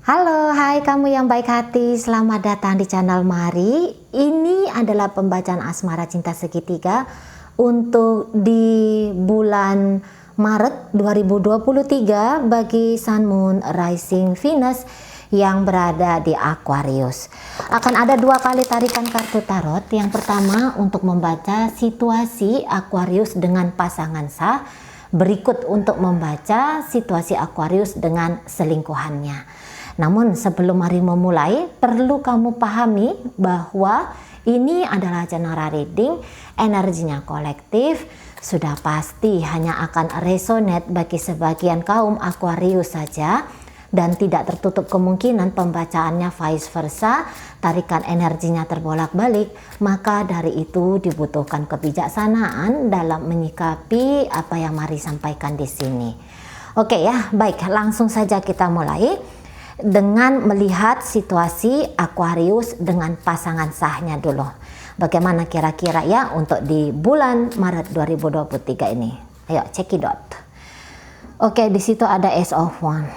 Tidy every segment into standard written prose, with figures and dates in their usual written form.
Halo, hai kamu yang baik hati, selamat datang di channel Mari. Ini adalah pembacaan asmara cinta segitiga untuk di bulan Maret 2023 bagi Sun, Moon, Rising, Venus yang berada di Aquarius. Akan ada 2 kali tarikan kartu tarot. Yang pertama untuk membaca situasi Aquarius dengan pasangan sah. Berikut untuk membaca situasi Aquarius dengan selingkuhannya. Namun sebelum mari memulai, perlu kamu pahami bahwa ini adalah general reading, energinya kolektif, sudah pasti hanya akan resonate bagi sebagian kaum Aquarius saja dan tidak tertutup kemungkinan pembacaannya vice versa, tarikan energinya terbolak-balik, maka dari itu dibutuhkan kebijaksanaan dalam menyikapi apa yang mari sampaikan di sini. Oke ya, baik, langsung saja kita mulai dengan melihat situasi Aquarius dengan pasangan sahnya dulu. Bagaimana kira-kira ya untuk di bulan Maret 2023 ini? Ayo cekidot. Oke, di situ ada Ace of Wands.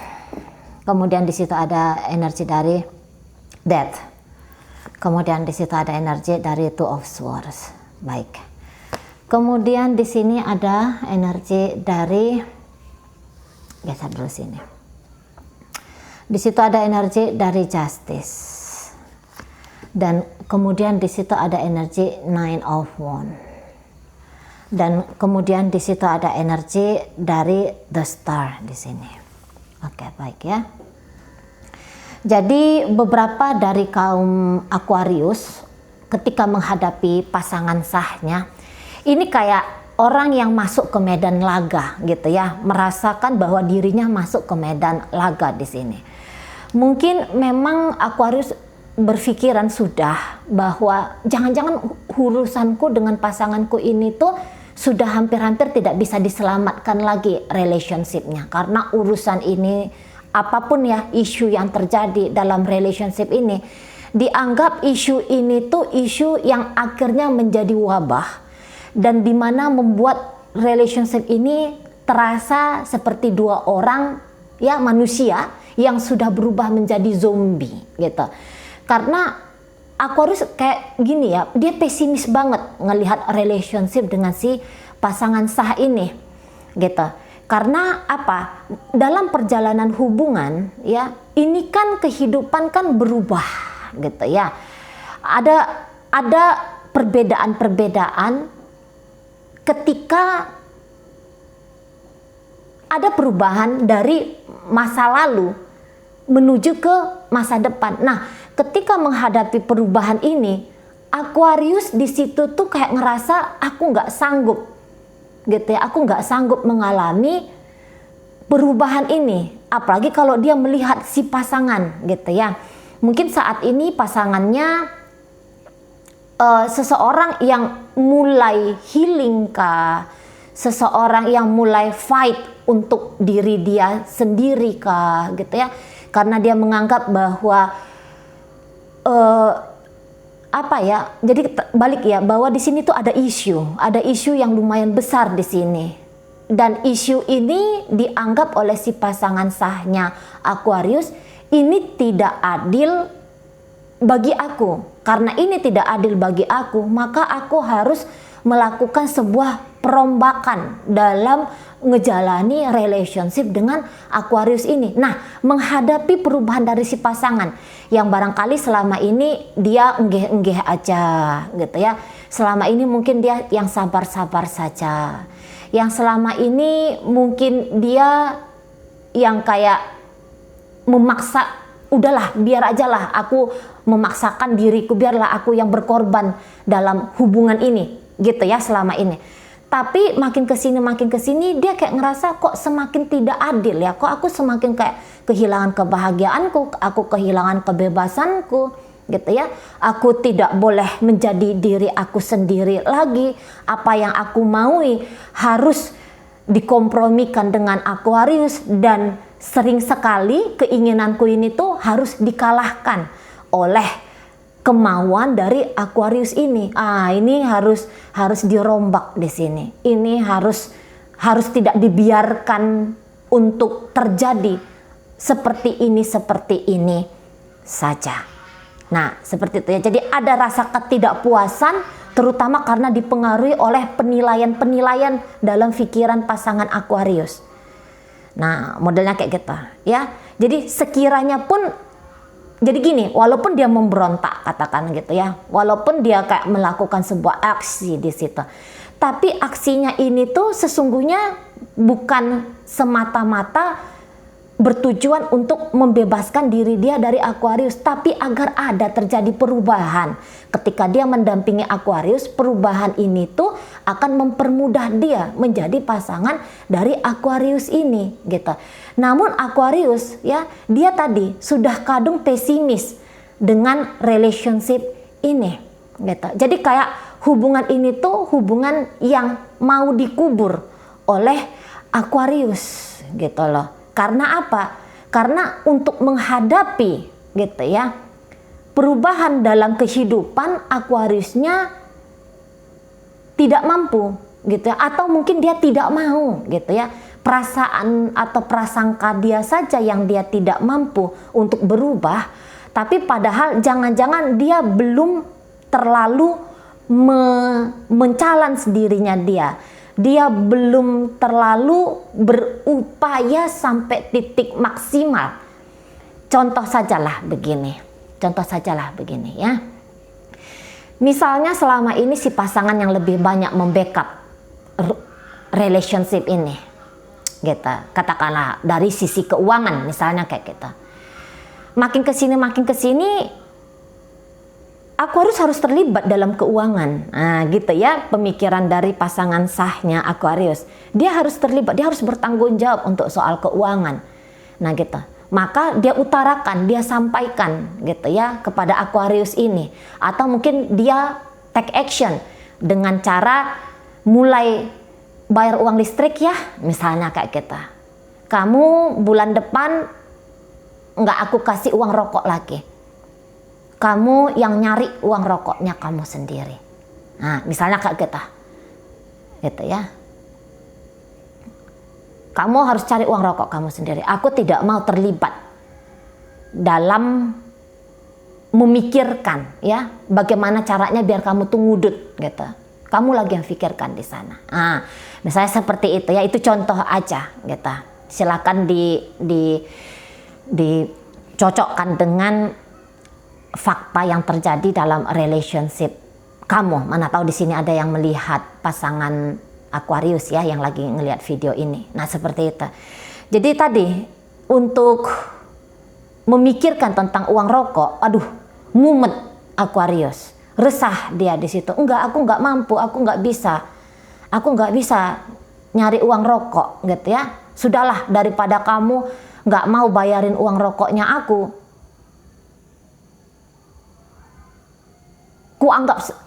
Kemudian di situ ada energi dari Death. Kemudian di situ ada energi dari Two of Swords. Baik. Kemudian di sini ada energi dari, geser dulu sini. Di situ ada energi dari Justice. Dan kemudian di situ ada energi Nine of Wands. Dan kemudian di situ ada energi dari The Star di sini. Oke, baik ya. Jadi beberapa dari kaum Aquarius ketika menghadapi pasangan sahnya, ini kayak orang yang masuk ke medan laga gitu ya, merasakan bahwa dirinya masuk ke medan laga di sini. Mungkin memang Aquarius berpikiran sudah bahwa jangan-jangan urusanku dengan pasanganku ini tuh sudah hampir-hampir tidak bisa diselamatkan lagi relationship-nya, karena urusan ini apapun ya isu yang terjadi dalam relationship ini dianggap isu ini tuh isu yang akhirnya menjadi wabah dan dimana membuat relationship ini terasa seperti 2 orang ya manusia yang sudah berubah menjadi zombie gitu. Karena Aquarius kayak gini ya, dia pesimis banget ngelihat relationship dengan si pasangan sah ini gitu. Karena apa? Dalam perjalanan hubungan ya, ini kan kehidupan kan berubah gitu ya. Ada perbedaan-perbedaan ketika ada perubahan dari masa lalu menuju ke masa depan. Nah, ketika menghadapi perubahan ini, Aquarius di situ tuh kayak ngerasa aku nggak sanggup, gitu ya. Aku nggak sanggup mengalami perubahan ini. Apalagi kalau dia melihat si pasangan, gitu ya. Mungkin saat ini pasangannya seseorang yang mulai healing kah, seseorang yang mulai fight untuk diri dia sendiri kah, gitu ya. Karena dia menganggap bahwa jadi balik ya, bahwa di sini tuh ada isu yang lumayan besar di sini, dan isu ini dianggap oleh si pasangan sahnya Aquarius ini tidak adil bagi aku. Karena ini tidak adil bagi aku, maka aku harus melakukan sebuah perombakan dalam ngejalani relationship dengan Aquarius ini. Nah, menghadapi perubahan dari si pasangan yang barangkali selama ini dia enggeh-enggeh aja gitu ya. Selama ini mungkin dia yang sabar-sabar saja. Yang selama ini mungkin dia yang kayak memaksa, udahlah biar aja lah aku memaksakan diriku, biarlah aku yang berkorban dalam hubungan ini gitu ya selama ini. Tapi makin kesini dia kayak ngerasa kok semakin tidak adil ya, kok aku semakin kayak kehilangan kebahagiaanku, aku kehilangan kebebasanku gitu ya. Aku tidak boleh menjadi diri aku sendiri lagi, apa yang aku maui harus dikompromikan dengan Aquarius, dan sering sekali keinginanku ini tuh harus dikalahkan oleh kemauan dari Aquarius ini. Ini harus dirombak di sini. Ini harus tidak dibiarkan untuk terjadi seperti ini saja. Nah, seperti itu ya. Jadi ada rasa ketidakpuasan, terutama karena dipengaruhi oleh penilaian-penilaian dalam pikiran pasangan Aquarius. Nah, modelnya kayak gitu ya. Jadi sekiranya pun, jadi gini, walaupun dia memberontak, katakan gitu ya, walaupun dia kayak melakukan sebuah aksi di situ, tapi aksinya ini tuh sesungguhnya bukan semata-mata bertujuan untuk membebaskan diri dia dari Aquarius, tapi agar ada terjadi perubahan. Ketika dia mendampingi Aquarius, perubahan ini tuh akan mempermudah dia menjadi pasangan dari Aquarius ini gitu. Namun Aquarius ya, dia tadi sudah kadung pesimis dengan relationship ini gitu. Jadi kayak hubungan ini tuh hubungan yang mau dikubur oleh Aquarius gitu loh. Karena apa? Karena untuk menghadapi gitu ya perubahan dalam kehidupan, Aquariusnya tidak mampu gitu ya, atau mungkin dia tidak mau gitu ya. Perasaan atau prasangka dia saja yang dia tidak mampu untuk berubah, tapi padahal jangan-jangan dia belum terlalu men-challenge dirinya dia belum terlalu berupaya sampai titik maksimal. Contoh sajalah begini ya. Misalnya selama ini si pasangan yang lebih banyak membackup relationship ini, gitu. Katakanlah dari sisi keuangan misalnya kayak gitu. Makin kesini Aquarius harus terlibat dalam keuangan. Nah, gitu ya pemikiran dari pasangan sahnya Aquarius. Dia harus terlibat, dia harus bertanggung jawab untuk soal keuangan. Nah, gitu. Maka dia utarakan, dia sampaikan gitu ya kepada Aquarius ini. Atau mungkin dia take action dengan cara mulai bayar uang listrik ya, misalnya kayak gitu. Kamu bulan depan nggak aku kasih uang rokok lagi. Kamu yang nyari uang rokoknya kamu sendiri. Nah, misalnya kayak gitu ya. Kamu harus cari uang rokok kamu sendiri. Aku tidak mau terlibat dalam memikirkan ya bagaimana caranya biar kamu tuh ngudut gitu. Kamu lagi yang pikirkan di sana. Nah, misalnya seperti itu ya, itu contoh aja gitu. Silakan dicocokkan dengan fakta yang terjadi dalam relationship kamu. Mana tahu di sini ada yang melihat pasangan Aquarius ya yang lagi ngelihat video ini. Nah, seperti itu. Jadi tadi untuk memikirkan tentang uang rokok, aduh, mumet Aquarius. Resah dia di situ. Enggak, aku enggak mampu, aku enggak bisa. Aku enggak bisa nyari uang rokok gitu ya. Sudahlah, daripada kamu enggak mau bayarin uang rokoknya aku,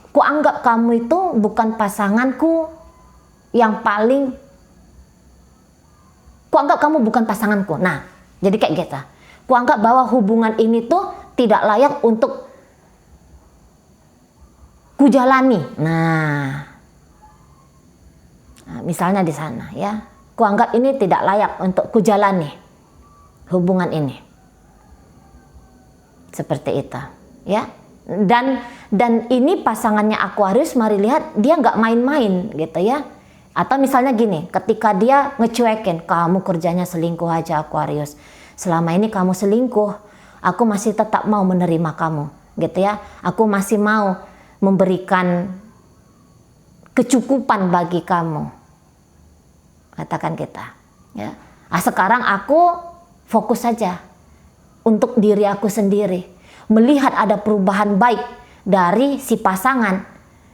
Kuanggap kamu itu bukan pasanganku yang paling, kuanggap kamu bukan pasanganku. Nah, jadi kayak gitu. Kuanggap bahwa hubungan ini tuh tidak layak untuk kujalani. Nah, misalnya di sana ya. Kuanggap ini tidak layak untuk kujalani hubungan ini. Seperti itu, ya. Dan ini pasangannya Aquarius, mari lihat dia nggak main-main gitu ya. Atau misalnya gini, ketika dia ngecuekin, kamu kerjanya selingkuh aja Aquarius, selama ini kamu selingkuh, aku masih tetap mau menerima kamu gitu ya. Aku masih mau memberikan kecukupan bagi kamu, katakan kita ya. Sekarang aku fokus saja untuk diri aku sendiri. Melihat ada perubahan baik dari si pasangan,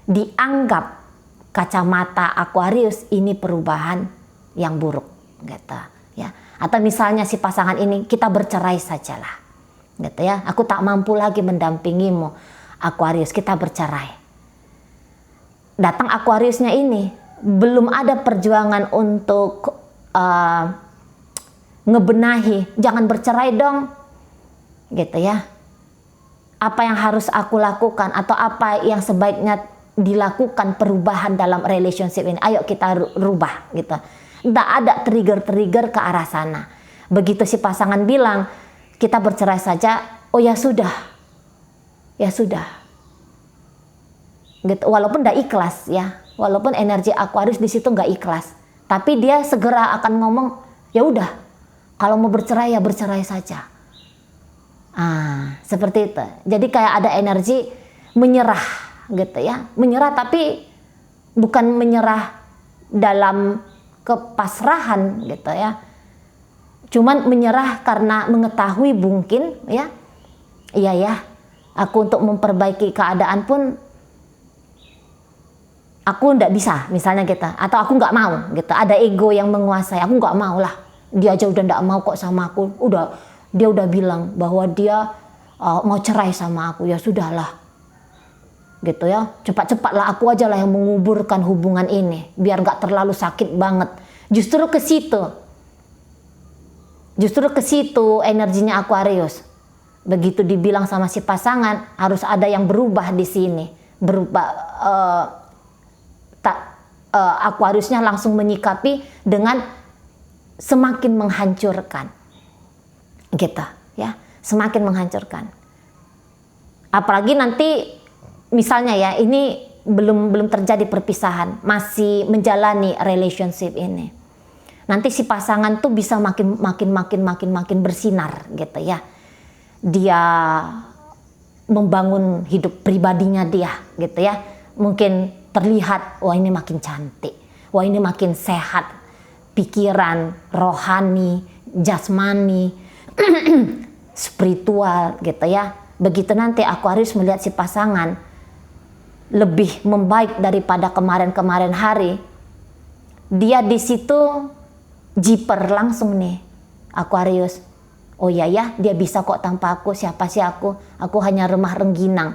dianggap kacamata Aquarius ini perubahan yang buruk gitu ya. Atau misalnya si pasangan ini, kita bercerai sajalah gitu ya. Aku tak mampu lagi mendampingimu Aquarius, kita bercerai. Datang Aquariusnya ini, belum ada perjuangan untuk ngebenahi, jangan bercerai dong gitu ya. Apa yang harus aku lakukan atau apa yang sebaiknya dilakukan perubahan dalam relationship ini, ayo kita rubah gitu. Tidak ada trigger-trigger ke arah sana. Begitu si pasangan bilang kita bercerai saja, oh ya sudah, ya sudah. Gitu. Walaupun tidak ikhlas ya, walaupun energi Aquarius di situ nggak ikhlas, tapi dia segera akan ngomong, ya udah, kalau mau bercerai ya bercerai saja. Seperti itu. Jadi kayak ada energi menyerah, gitu ya, menyerah tapi bukan menyerah dalam kepasrahan, gitu ya. Cuman menyerah karena mengetahui mungkin ya, iya ya, aku untuk memperbaiki keadaan pun aku nggak bisa, misalnya gitu, atau aku nggak mau gitu, ada ego yang menguasai, aku nggak mau lah, dia aja udah nggak mau kok sama aku, dia udah bilang bahwa dia mau cerai sama aku, ya sudahlah gitu ya, cepat-cepatlah aku aja lah yang menguburkan hubungan ini biar nggak terlalu sakit banget. Justru ke situ energinya Aquarius. Begitu dibilang sama si pasangan, harus ada yang berubah di sini, berubah. Aquariusnya langsung menyikapi dengan semakin menghancurkan, gitu ya, semakin menghancurkan. Apalagi nanti misalnya ya, ini belum terjadi perpisahan, masih menjalani relationship ini. Nanti si pasangan tuh bisa makin bersinar, gitu ya. Dia membangun hidup pribadinya dia, gitu ya. Mungkin terlihat, wah ini makin cantik, wah ini makin sehat, pikiran, rohani, jasmani, spiritual, gitu ya. Begitu nanti Aquarius melihat si pasangan lebih membaik daripada kemarin hari, dia di situ jiper langsung nih Aquarius. Oh ya ya, dia bisa kok tanpa aku, siapa sih aku hanya remah rengginang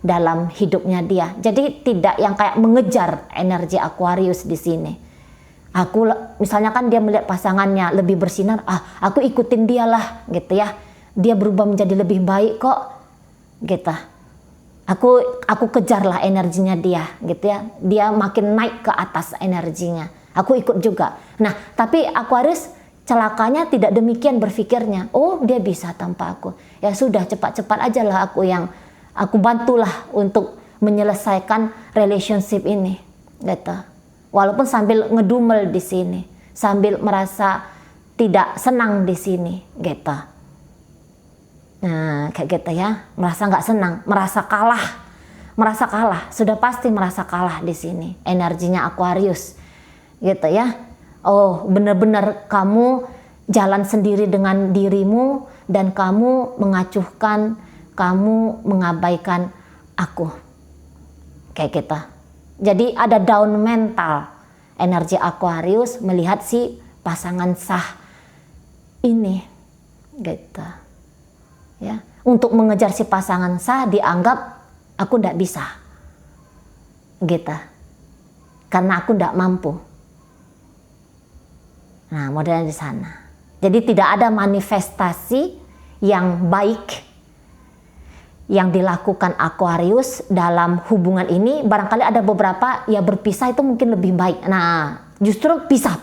dalam hidupnya dia. Jadi tidak yang kayak mengejar energi Aquarius di sini. Aku misalnya kan dia melihat pasangannya lebih bersinar, aku ikutin dia lah, gitu ya. Dia berubah menjadi lebih baik kok, gitu. Aku kejarlah energinya dia, gitu ya. Dia makin naik ke atas energinya. Aku ikut juga. Nah, tapi Aquarius celakanya tidak demikian berpikirnya. Oh, dia bisa tanpa aku. Ya sudah, cepat-cepat aja lah aku bantulah untuk menyelesaikan relationship ini, gitu. Walaupun sambil ngedumel di sini, sambil merasa tidak senang di sini, gitu. Nah, kayak gitu ya, merasa nggak senang, merasa kalah, sudah pasti merasa kalah di sini. Energinya Aquarius, gitu ya. Oh, benar-benar kamu jalan sendiri dengan dirimu dan kamu mengacuhkan, kamu mengabaikan aku, kayak gitu. Jadi ada down mental energi Aquarius melihat si pasangan sah ini, gitu ya. Untuk mengejar si pasangan sah dianggap aku ndak bisa, gitu, karena aku ndak mampu. Nah, modelnya di sana. Jadi tidak ada manifestasi yang baik yang dilakukan Aquarius dalam hubungan ini. Barangkali ada beberapa ya berpisah itu mungkin lebih baik. Nah, justru pisah.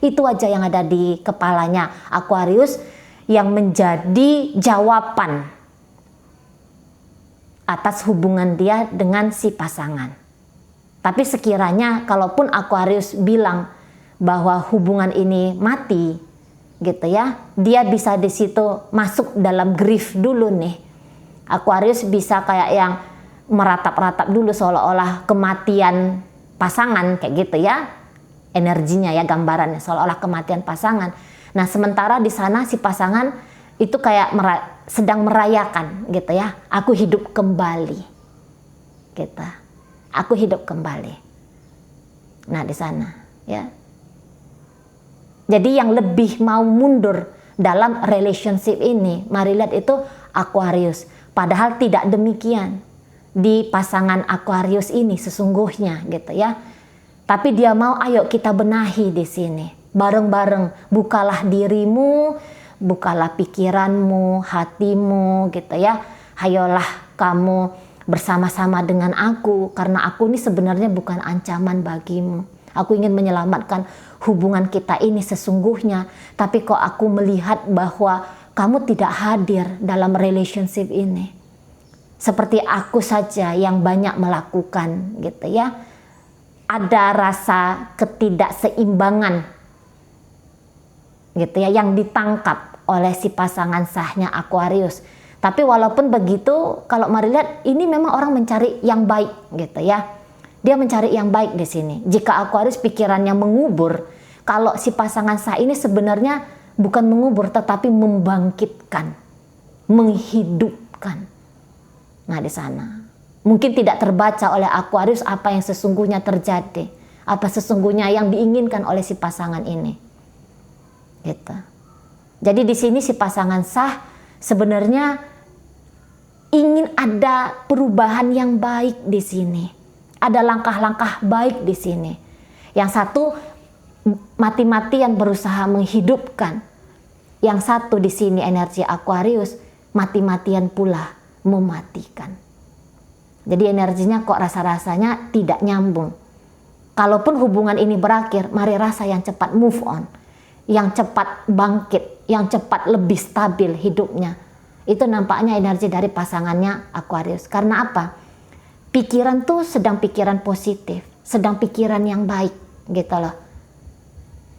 Itu aja yang ada di kepalanya Aquarius yang menjadi jawaban atas hubungan dia dengan si pasangan. Tapi sekiranya kalaupun Aquarius bilang bahwa hubungan ini mati, gitu ya, dia bisa di situ masuk dalam grief dulu nih. Aquarius bisa kayak yang meratap-ratap dulu seolah-olah kematian pasangan, kayak gitu ya, energinya ya, gambarannya seolah-olah kematian pasangan. Nah, sementara di sana si pasangan itu kayak sedang merayakan, gitu ya, aku hidup kembali, gitu, aku hidup kembali. Nah, di sana ya. Jadi yang lebih mau mundur dalam relationship ini, mari lihat itu Aquarius. Padahal tidak demikian di pasangan Aquarius ini sesungguhnya, gitu ya. Tapi dia mau, ayo kita benahi di sini bareng-bareng. Bukalah dirimu, bukalah pikiranmu, hatimu, gitu ya. Ayolah kamu bersama-sama dengan aku, karena aku ini sebenarnya bukan ancaman bagimu. Aku ingin menyelamatkan hubungan kita ini sesungguhnya, tapi kok aku melihat bahwa kamu tidak hadir dalam relationship ini. Seperti aku saja yang banyak melakukan gitu ya. Ada rasa ketidakseimbangan gitu ya yang ditangkap oleh si pasangan sahnya Aquarius. Tapi walaupun begitu, kalau mari lihat ini memang orang mencari yang baik gitu ya. Dia mencari yang baik di sini. Jika Aquarius pikirannya mengubur, kalau si pasangan sah ini sebenarnya bukan mengubur tetapi membangkitkan, menghidupkan. Nah, di sana mungkin tidak terbaca oleh Aquarius apa yang sesungguhnya terjadi, apa sesungguhnya yang diinginkan oleh si pasangan ini. Gitu. Jadi di sini si pasangan sah sebenarnya ingin ada perubahan yang baik di sini. Ada langkah-langkah baik di sini. Yang satu mati-matian berusaha menghidupkan. Yang satu di sini energi Aquarius mati-matian pula mematikan. Jadi energinya kok rasa-rasanya tidak nyambung. Kalaupun hubungan ini berakhir, mari rasa yang cepat move on, yang cepat bangkit, yang cepat lebih stabil hidupnya. Itu nampaknya energi dari pasangannya Aquarius. Karena apa? Pikiran tuh sedang pikiran positif, sedang pikiran yang baik gitu loh.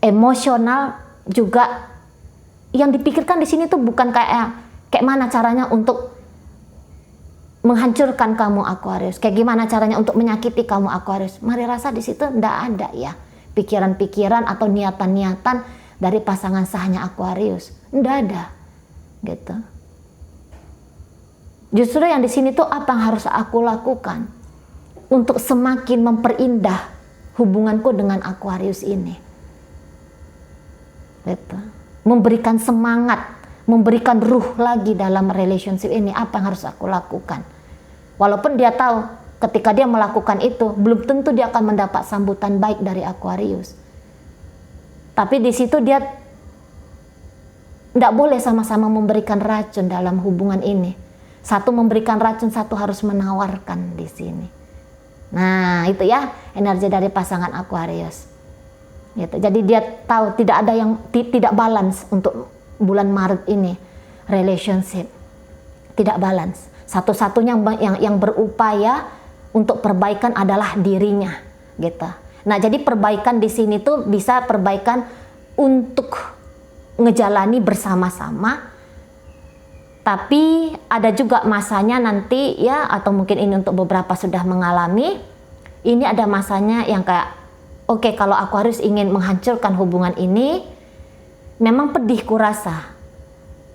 Emosional juga yang dipikirkan di sini tuh bukan kayak mana caranya untuk menghancurkan kamu Aquarius, kayak gimana caranya untuk menyakiti kamu Aquarius. Mari rasa di situ ndak ada ya pikiran-pikiran atau niatan-niatan dari pasangan sahnya Aquarius, ndak ada gitu. Justru yang di sini tuh apa yang harus aku lakukan untuk semakin memperindah hubunganku dengan Aquarius ini. Gitu. Memberikan semangat, memberikan ruh lagi dalam relationship ini, apa yang harus aku lakukan. Walaupun dia tahu ketika dia melakukan itu belum tentu dia akan mendapat sambutan baik dari Aquarius. Tapi di situ dia tidak boleh sama-sama memberikan racun dalam hubungan ini. Satu memberikan racun, satu harus menawarkan di sini. Nah, itu ya energi dari pasangan Aquarius. Gitu. Jadi dia tahu tidak ada yang tidak balance untuk bulan Maret ini. Relationship tidak balance. Satu-satunya yang berupaya untuk perbaikan adalah dirinya, gitu. Nah, jadi perbaikan di sini tuh bisa perbaikan untuk ngejalani bersama-sama. Tapi ada juga masanya nanti ya, atau mungkin ini untuk beberapa sudah mengalami, ini ada masanya yang kayak, oke, kalau Aquarius ingin menghancurkan hubungan ini, memang pedih kurasa.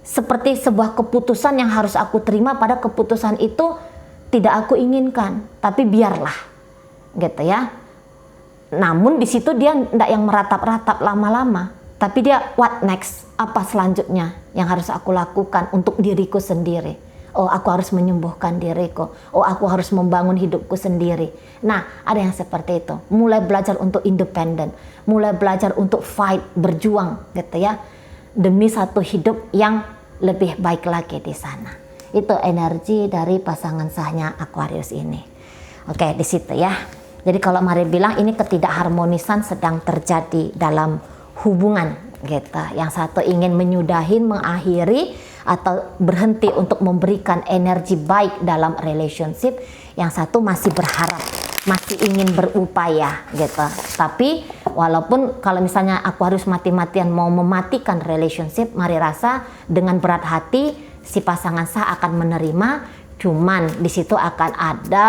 Seperti sebuah keputusan yang harus aku terima, pada keputusan itu tidak aku inginkan, tapi biarlah, gitu ya. Namun di situ dia tidak yang meratap-ratap lama-lama, tapi dia what next, apa selanjutnya yang harus aku lakukan untuk diriku sendiri. Oh, aku harus menyembuhkan diriku. Oh, aku harus membangun hidupku sendiri. Nah, ada yang seperti itu. Mulai belajar untuk independen, mulai belajar untuk fight, berjuang, gitu ya, demi satu hidup yang lebih baik lagi di sana. Itu energi dari pasangan sahnya Aquarius ini. Oke, di situ ya. Jadi kalau Mari bilang ini ketidakharmonisan sedang terjadi dalam hubungan, gitu. Yang satu ingin menyudahin, mengakhiri, atau berhenti untuk memberikan energi baik dalam relationship. Yang satu masih berharap, masih ingin berupaya, gitu. Tapi walaupun kalau misalnya Aquarius mati-matian mau mematikan relationship, Mari rasa dengan berat hati si pasangan sah akan menerima. Cuman di situ akan ada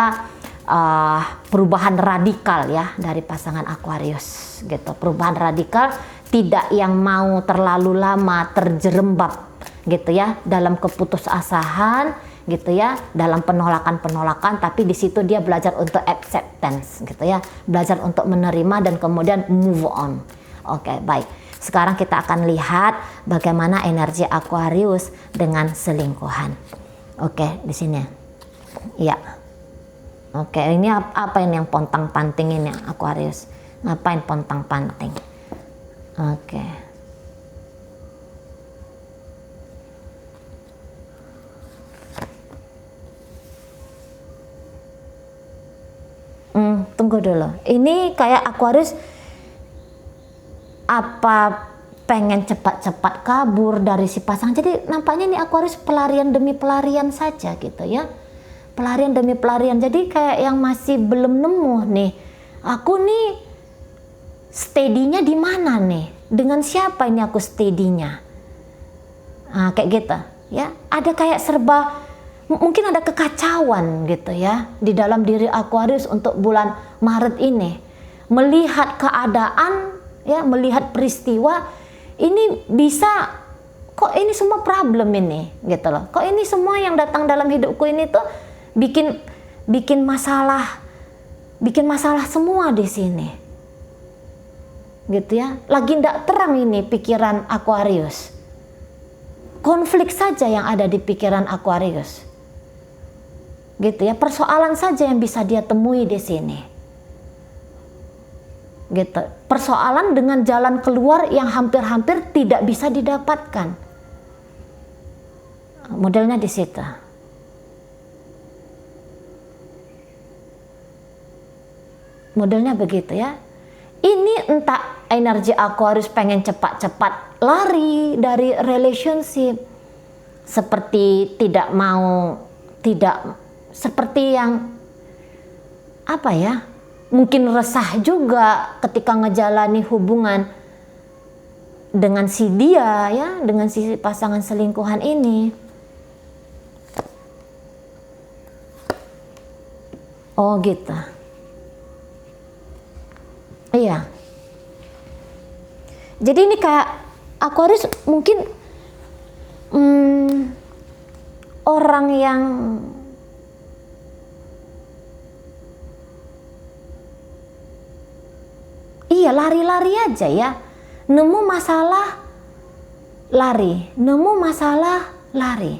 perubahan radikal ya dari pasangan Aquarius, gitu. Perubahan radikal, tidak yang mau terlalu lama terjerembab, gitu ya, dalam keputusasaan, gitu ya, dalam penolakan-penolakan, tapi di situ dia belajar untuk acceptance, gitu ya, belajar untuk menerima dan kemudian move on. Oke, baik. Sekarang kita akan lihat bagaimana energi Aquarius dengan selingkuhan. Oke, di sini. Iya. Oke, ini apa ini yang pontang-panting ini Aquarius? Ngapain pontang-panting? Oke. Tunggu dulu. Ini kayak Aquarius apa pengen cepat-cepat kabur dari si pasangan. Jadi nampaknya nih Aquarius pelarian demi pelarian saja gitu ya, pelarian demi pelarian. Jadi kayak yang masih belum nemu nih, aku nih steady-nya di mana nih, dengan siapa ini aku steady-nya, kayak gitu ya. Ada kayak serba, mungkin ada kekacauan gitu ya di dalam diri Aquarius untuk bulan Maret ini. Melihat keadaan ya, melihat peristiwa ini, bisa kok ini semua problem ini gitu loh. Kok ini semua yang datang dalam hidupku ini tuh bikin masalah semua di sini. Gitu ya. Lagi ndak terang ini pikiran Aquarius. Konflik saja yang ada di pikiran Aquarius. Gitu ya, persoalan saja yang bisa dia temui di sini. Gitu. Persoalan dengan jalan keluar yang hampir-hampir tidak bisa didapatkan. Modelnya di situ. Modelnya begitu ya. Ini entah energi Aquarius pengen cepat-cepat lari dari relationship, seperti seperti yang apa ya, mungkin resah juga ketika ngejalani hubungan dengan si dia ya, dengan si pasangan selingkuhan ini. Oh gitu. Iya. Jadi ini kayak Aquarius mungkin orang yang iya lari-lari aja ya, nemu masalah lari, nemu masalah lari,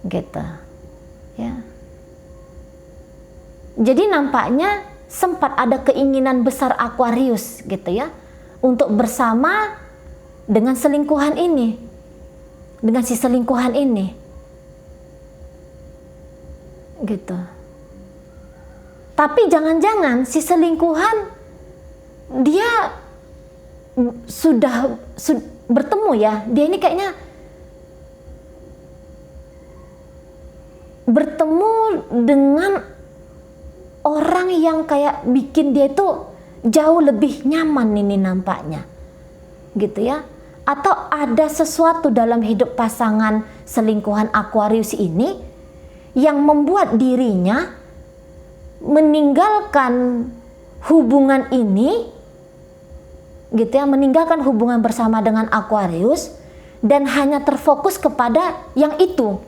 gitu ya. Jadi nampaknya sempat ada keinginan besar Aquarius gitu ya, untuk bersama dengan selingkuhan ini, dengan si selingkuhan ini, gitu. Tapi jangan-jangan si selingkuhan dia sudah bertemu ya, dia ini kayaknya bertemu dengan orang yang kayak bikin dia itu jauh lebih nyaman ini nampaknya, gitu ya. Atau ada sesuatu dalam hidup pasangan selingkuhan Aquarius ini yang membuat dirinya meninggalkan hubungan ini, gitu ya, meninggalkan hubungan bersama dengan Aquarius dan hanya terfokus kepada yang itu,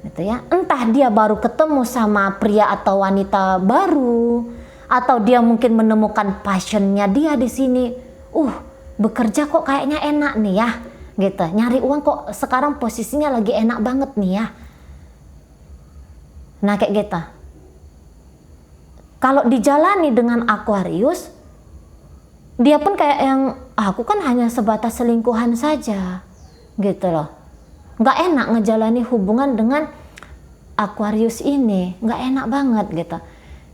gitu ya. Entah dia baru ketemu sama pria atau wanita baru, atau dia mungkin menemukan passionnya dia di sini. Bekerja kok kayaknya enak nih ya, gitu. Nyari uang kok sekarang posisinya lagi enak banget nih ya. Nah kayak gitu. Kalau dijalani dengan Aquarius, dia pun kayak yang, aku kan hanya sebatas selingkuhan saja, gitu loh. Nggak enak ngejalani hubungan dengan Aquarius ini, nggak enak banget gitu.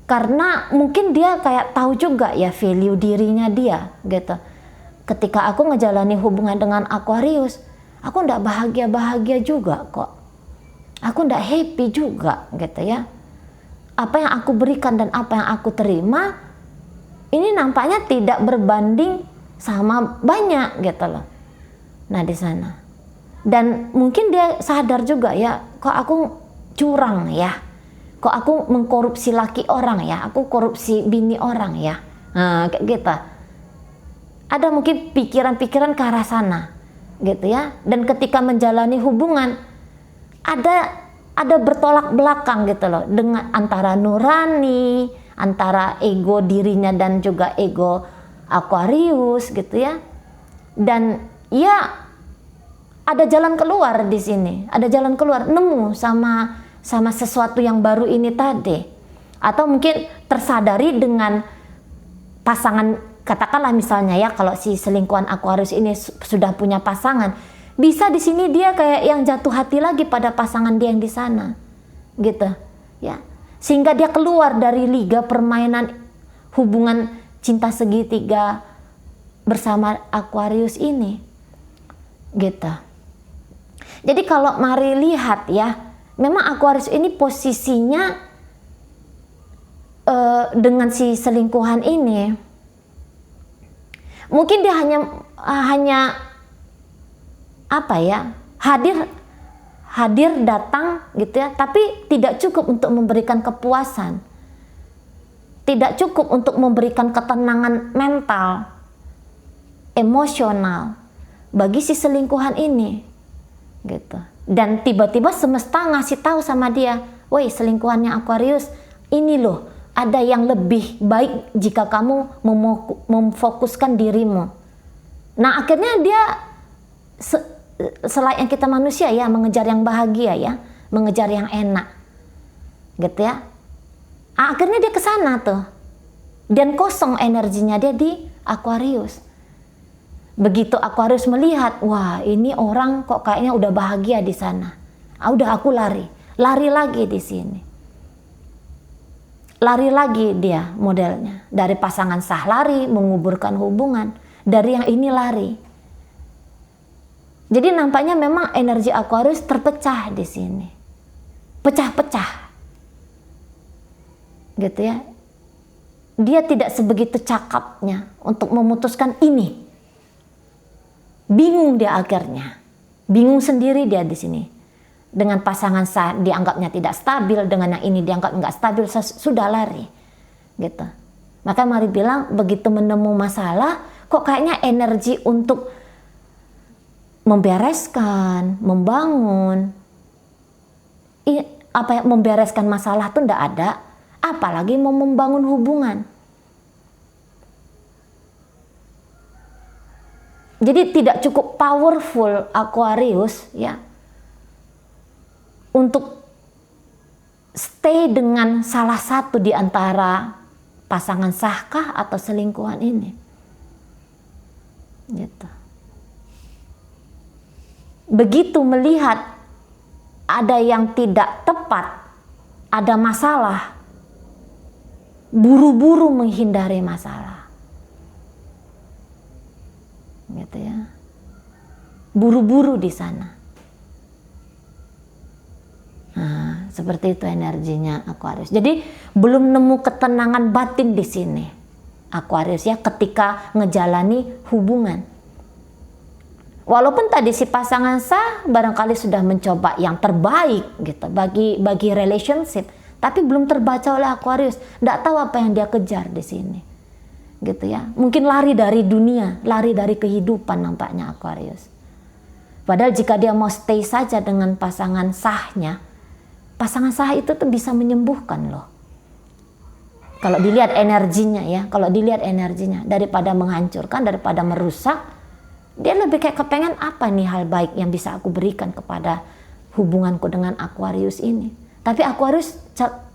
Karena mungkin dia kayak tahu juga ya value dirinya dia, gitu. Ketika aku ngejalani hubungan dengan Aquarius, aku nggak bahagia-bahagia juga kok. Aku nggak happy juga, gitu ya. Apa yang aku berikan dan apa yang aku terima ini nampaknya tidak berbanding sama banyak, gitu loh. Nah di sana, dan mungkin dia sadar juga ya, kok aku curang ya, kok aku mengkorupsi laki orang ya, aku korupsi bini orang ya, kayak gitu. Ada mungkin pikiran-pikiran ke arah sana, gitu ya. Dan ketika menjalani hubungan ada bertolak belakang gitu loh, dengan antara nurani, antara ego dirinya dan juga ego Aquarius, gitu ya. Dan ya ada jalan keluar di sini, ada jalan keluar, nemu sama sesuatu yang baru ini tadi. Atau mungkin tersadari dengan pasangan, katakanlah misalnya ya, kalau si selingkuhan Aquarius ini sudah punya pasangan, bisa di sini dia kayak yang jatuh hati lagi pada pasangan dia yang di sana, gitu ya. Sehingga dia keluar dari liga permainan hubungan cinta segitiga bersama Aquarius ini, gitu. Jadi kalau mari lihat ya, memang Aquarius ini posisinya dengan si selingkuhan ini, mungkin dia hanya apa ya, hadir datang gitu ya, tapi tidak cukup untuk memberikan kepuasan, tidak cukup untuk memberikan ketenangan mental, emosional bagi si selingkuhan ini, gitu. Dan tiba-tiba semesta ngasih tahu sama dia, woi selingkuhannya Aquarius, ini loh, ada yang lebih baik jika kamu memfokuskan dirimu. Nah akhirnya dia selain kita manusia ya, mengejar yang bahagia ya, mengejar yang enak, gitu ya. Akhirnya dia ke sana tuh, dan kosong energinya dia di Aquarius. Begitu Aquarius melihat, wah ini orang kok kayaknya udah bahagia di sana, udah aku lari lagi di sini. Lari lagi dia modelnya, dari pasangan sah lari, menguburkan hubungan, dari yang ini lari. Jadi nampaknya memang energi Aquarius terpecah di sini, pecah-pecah, gitu ya. Dia tidak sebegitu cakapnya untuk memutuskan ini. Bingung dia akhirnya, bingung sendiri dia di sini. Dengan pasangan sah dianggapnya tidak stabil, dengan yang ini dianggap nggak stabil, sudah lari, gitu. Maka mari bilang, begitu menemu masalah, kok kayaknya energi untuk membereskan, membangun, membereskan masalah tuh ndak ada, apalagi mau membangun hubungan. Jadi tidak cukup powerful Aquarius ya untuk stay dengan salah satu di antara pasangan sahkah atau selingkuhan ini, gitu. Begitu melihat ada yang tidak tepat, ada masalah, buru-buru menghindari masalah, gitu ya. Buru-buru di sana. Nah, seperti itu energinya Aquarius. Jadi belum nemu ketenangan batin di sini Aquarius ya, ketika ngejalani hubungan. Walaupun tadi si pasangan sah barangkali sudah mencoba yang terbaik gitu bagi relationship, tapi belum terbaca oleh Aquarius. Nggak tahu apa yang dia kejar di sini, gitu ya. Mungkin lari dari dunia, lari dari kehidupan nampaknya Aquarius. Padahal jika dia mau stay saja dengan pasangan sahnya, pasangan sah itu tuh bisa menyembuhkan loh. Kalau dilihat energinya ya, kalau dilihat energinya, daripada menghancurkan, daripada merusak, dia lebih kayak kepengen apa nih hal baik yang bisa aku berikan kepada hubunganku dengan Aquarius ini. Tapi Aquarius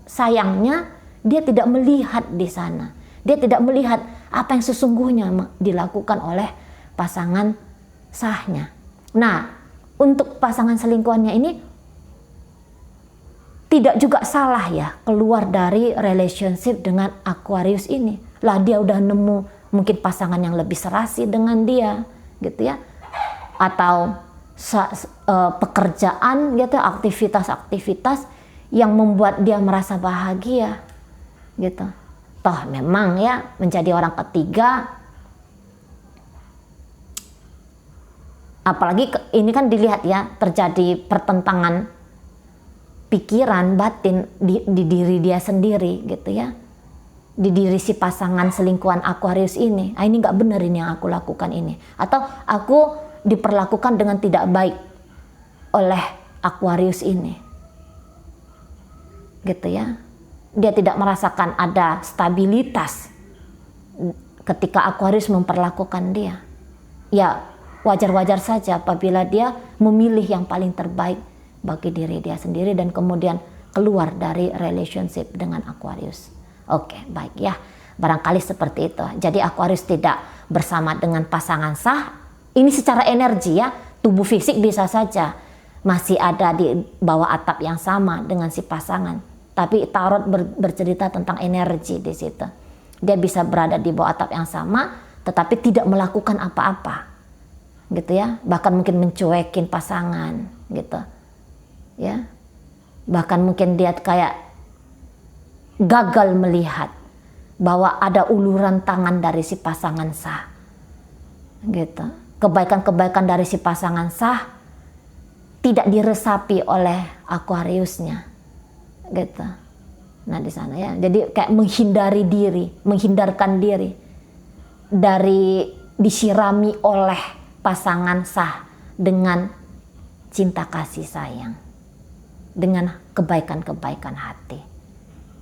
sayangnya dia tidak melihat di sana. Dia tidak melihat apa yang sesungguhnya dilakukan oleh pasangan sahnya. Nah, untuk pasangan selingkuhannya ini tidak juga salah ya keluar dari relationship dengan Aquarius ini. Lah dia udah nemu mungkin pasangan yang lebih serasi dengan dia, gitu ya. Atau pekerjaan gitu, aktivitas-aktivitas yang membuat dia merasa bahagia, gitu. Toh memang ya menjadi orang ketiga, apalagi ini kan dilihat ya terjadi pertentangan pikiran batin di diri dia sendiri, gitu ya, di diri si pasangan selingkuhan Aquarius ini. Ini nggak benar ini yang aku lakukan ini, atau aku diperlakukan dengan tidak baik oleh Aquarius ini, gitu ya. Dia tidak merasakan ada stabilitas ketika Aquarius memperlakukan dia. Ya wajar-wajar saja apabila dia memilih yang paling terbaik bagi diri dia sendiri dan kemudian keluar dari relationship dengan Aquarius. Oke, baik ya. Barangkali seperti itu. Jadi Aquarius tidak bersama dengan pasangan sah. Ini secara energi ya, tubuh fisik bisa saja masih ada di bawah atap yang sama dengan si pasangan. Tapi tarot bercerita tentang energi di situ. Dia bisa berada di bawah atap yang sama, tetapi tidak melakukan apa-apa, gitu ya. Bahkan mungkin mencuekin pasangan, gitu, ya. Bahkan mungkin dia kayak gagal melihat bahwa ada uluran tangan dari si pasangan sah, gitu. Kebaikan-kebaikan dari si pasangan sah tidak diresapi oleh Aquariusnya, gitu. Nah di sana ya, jadi kayak menghindarkan diri dari disirami oleh pasangan sah dengan cinta kasih sayang, dengan kebaikan-kebaikan hati.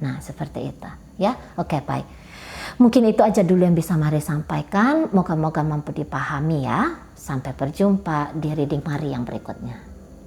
Nah seperti itu ya. Oke, baik. Mungkin itu aja dulu yang bisa Mari sampaikan. Moga-moga mampu dipahami ya. Sampai berjumpa di reading Mari yang berikutnya.